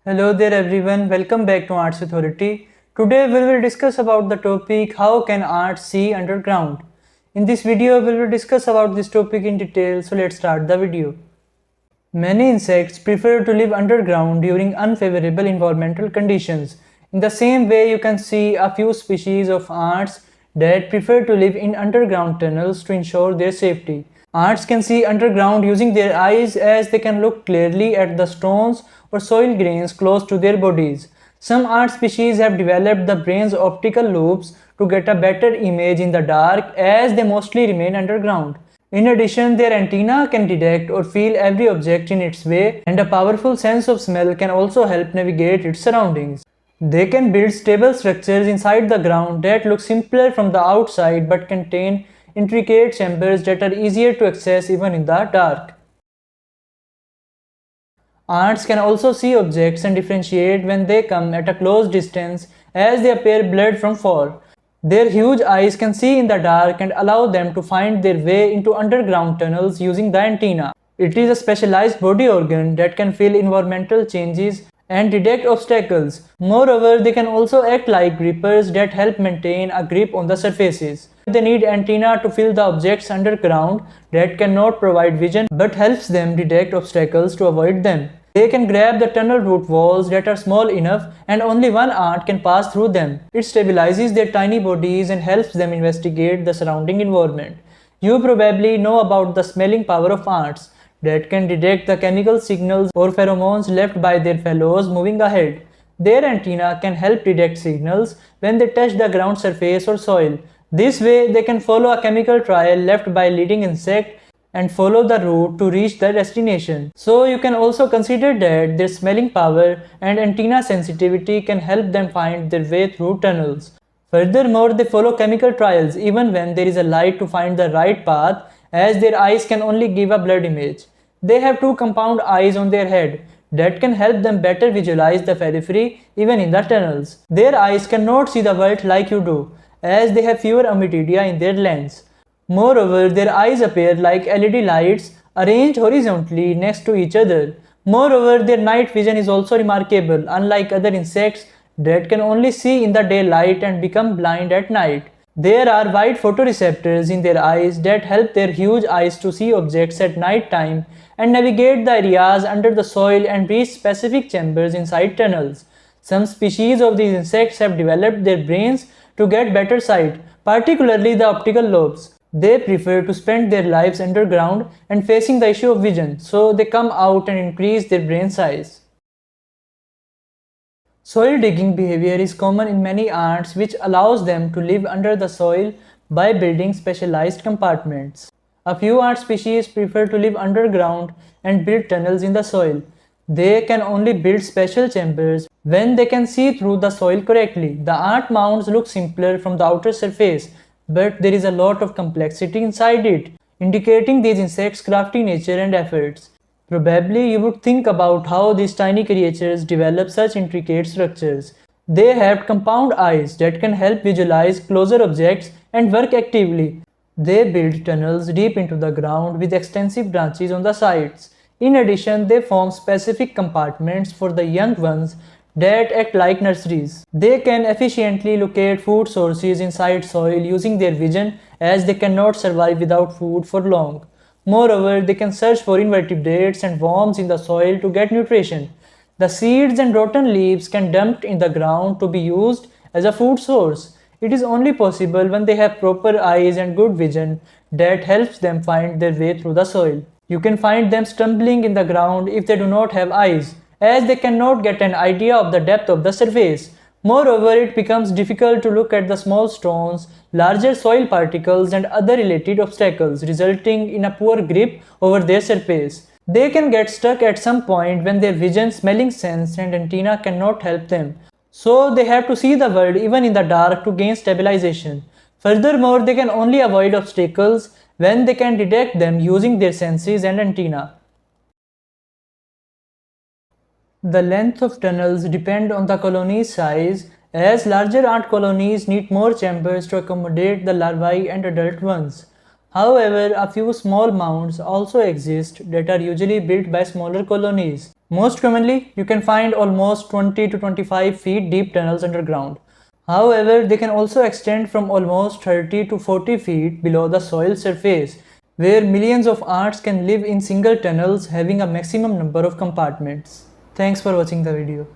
Hello there everyone, welcome back to Arts Authority. Today we will discuss about the topic how can ants see underground. In this video we will discuss about this topic in detail, so let's start the video. Many insects prefer to live underground during unfavorable environmental conditions. In the same way you can see a few species of ants that prefer to live in underground tunnels to ensure their safety. Ants can see underground using their eyes as they can look clearly at the stones or soil grains close to their bodies. Some ant species have developed the brain's optical lobes to get a better image in the dark as they mostly remain underground. In addition, their antenna can detect or feel every object in its way, and a powerful sense of smell can also help navigate its surroundings. They can build stable structures inside the ground that look simpler from the outside but contain intricate chambers that are easier to access even in the dark. Ants can also see objects and differentiate when they come at a close distance as they appear blurred from far. Their huge eyes can see in the dark and allow them to find their way into underground tunnels using the antenna. It is a specialized body organ that can feel environmental changes and detect obstacles. Moreover, they can also act like grippers that help maintain a grip on the surfaces. They need antenna to feel the objects underground that cannot provide vision but helps them detect obstacles to avoid them. They can grab the tunnel root walls that are small enough and only one ant can pass through them. It stabilizes their tiny bodies and helps them investigate the surrounding environment. You probably know about the smelling power of ants that can detect the chemical signals or pheromones left by their fellows moving ahead. Their antenna can help detect signals when they touch the ground surface or soil. This way, they can follow a chemical trail left by leading insect and follow the route to reach the destination. So you can also consider that their smelling power and antenna sensitivity can help them find their way through tunnels. Furthermore, they follow chemical trails even when there is a light to find the right path, as their eyes can only give a blurred image. They have two compound eyes on their head that can help them better visualize the periphery even in the tunnels. Their eyes cannot see the world like you do, as they have fewer ommatidia in their lens. Moreover, their eyes appear like LED lights arranged horizontally next to each other. Moreover, their night vision is also remarkable, unlike other insects that can only see in the daylight and become blind at night. There are white photoreceptors in their eyes that help their huge eyes to see objects at night time and navigate the areas under the soil and reach specific chambers inside tunnels. Some species of these insects have developed their brains to get better sight, particularly the optical lobes. They prefer to spend their lives underground and facing the issue of vision, so they come out and increase their brain size. Soil digging behavior is common in many ants, which allows them to live under the soil by building specialized compartments. A few ant species prefer to live underground and build tunnels in the soil. They can only build special chambers when they can see through the soil correctly. The ant mounds look simpler from the outer surface, but there is a lot of complexity inside it, indicating these insects' crafty nature and efforts. Probably you would think about how these tiny creatures develop such intricate structures. They have compound eyes that can help visualize closer objects and work actively. They build tunnels deep into the ground with extensive branches on the sides. In addition, they form specific compartments for the young ones that act like nurseries. They can efficiently locate food sources inside soil using their vision, as they cannot survive without food for long. Moreover, they can search for invertebrates and worms in the soil to get nutrition. The seeds and rotten leaves can dumped in the ground to be used as a food source. It is only possible when they have proper eyes and good vision that helps them find their way through the soil. You can find them stumbling in the ground if they do not have eyes, as they cannot get an idea of the depth of the surface. Moreover, it becomes difficult to look at the small stones, larger soil particles and other related obstacles, resulting in a poor grip over their surface. They can get stuck at some point when their vision, smelling sense and antenna cannot help them. So they have to see the world even in the dark to gain stabilization. Furthermore, they can only avoid obstacles when they can detect them using their senses and antenna. The length of tunnels depend on the colony's size, as larger ant colonies need more chambers to accommodate the larvae and adult ones. However, a few small mounds also exist that are usually built by smaller colonies. Most commonly, you can find almost 20 to 25 feet deep tunnels underground. However, they can also extend from almost 30 to 40 feet below the soil surface, where millions of ants can live in single tunnels having a maximum number of compartments. Thanks for watching the video.